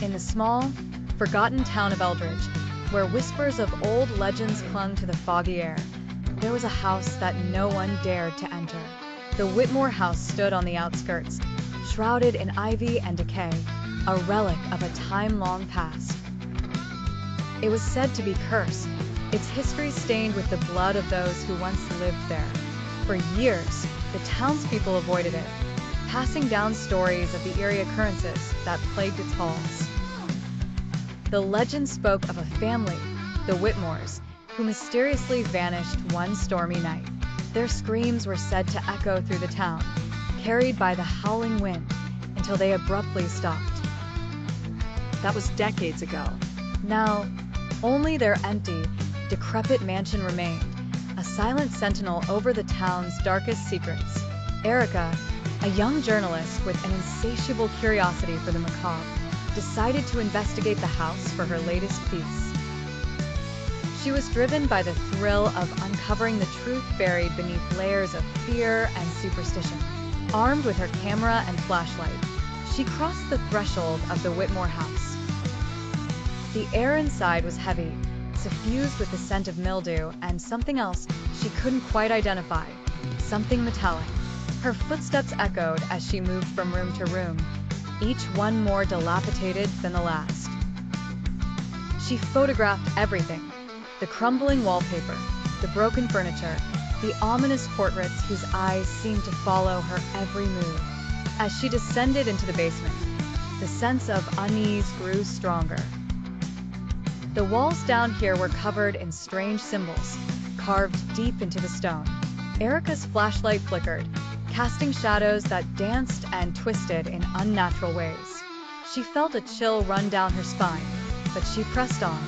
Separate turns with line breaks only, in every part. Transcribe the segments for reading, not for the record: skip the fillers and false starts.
In the small, forgotten town of Eldridge, where whispers of old legends clung to the foggy air, there was a house that no one dared to enter. The Whitmore House stood on the outskirts, shrouded in ivy and decay, a relic of a time long past. It was said to be cursed, its history stained with the blood of those who once lived there. For years, the townspeople avoided it, passing down stories of the eerie occurrences that plagued its halls. The legend spoke of a family, the Whitmores, who mysteriously vanished one stormy night. Their screams were said to echo through the town, carried by the howling wind, until they abruptly stopped. That was decades ago. Now, only their empty, decrepit mansion remained, a silent sentinel over the town's darkest secrets. Erica, a young journalist with an insatiable curiosity for the macabre, decided to investigate the house for her latest piece. She was driven by the thrill of uncovering the truth buried beneath layers of fear and superstition. Armed with her camera and flashlight, she crossed the threshold of the Whitmore House. The air inside was heavy, suffused with the scent of mildew and something else she couldn't quite identify, something metallic. Her footsteps echoed as she moved from room to room, each one more dilapidated than the last. She photographed everything: the crumbling wallpaper, the broken furniture, the ominous portraits whose eyes seemed to follow her every move. As she descended into the basement, the sense of unease grew stronger. The walls down here were covered in strange symbols, carved deep into the stone. Erica's flashlight flickered, casting shadows that danced and twisted in unnatural ways. She felt a chill run down her spine, but she pressed on,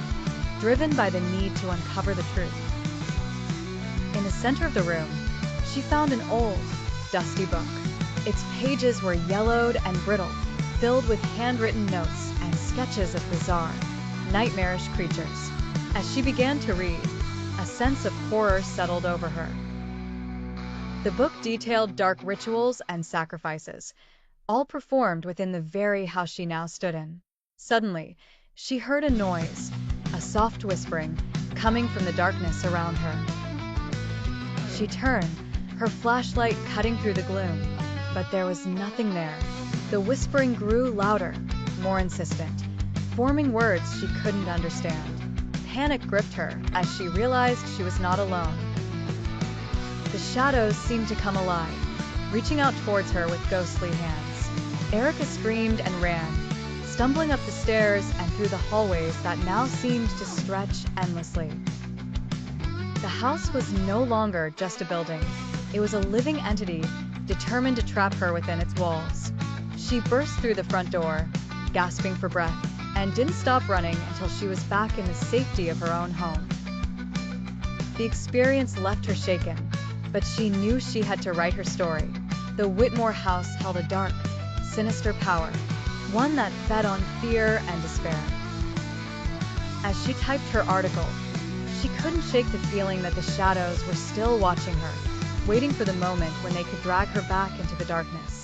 driven by the need to uncover the truth. In the center of the room, she found an old, dusty book. Its pages were yellowed and brittle, filled with handwritten notes and sketches of bizarre, nightmarish creatures. As she began to read, a sense of horror settled over her. The book detailed dark rituals and sacrifices, all performed within the very house she now stood in. Suddenly, she heard a noise, a soft whispering, coming from the darkness around her. She turned, her flashlight cutting through the gloom, but there was nothing there. The whispering grew louder, more insistent, forming words she couldn't understand. Panic gripped her as she realized she was not alone. The shadows seemed to come alive, reaching out towards her with ghostly hands. Erica screamed and ran, stumbling up the stairs and through the hallways that now seemed to stretch endlessly. The house was no longer just a building. It was a living entity, determined to trap her within its walls. She burst through the front door, gasping for breath, and didn't stop running until she was back in the safety of her own home. The experience left her shaken, but she knew she had to write her story. The Whitmore House held a dark, sinister power, one that fed on fear and despair. As she typed her article, she couldn't shake the feeling that the shadows were still watching her, waiting for the moment when they could drag her back into the darkness.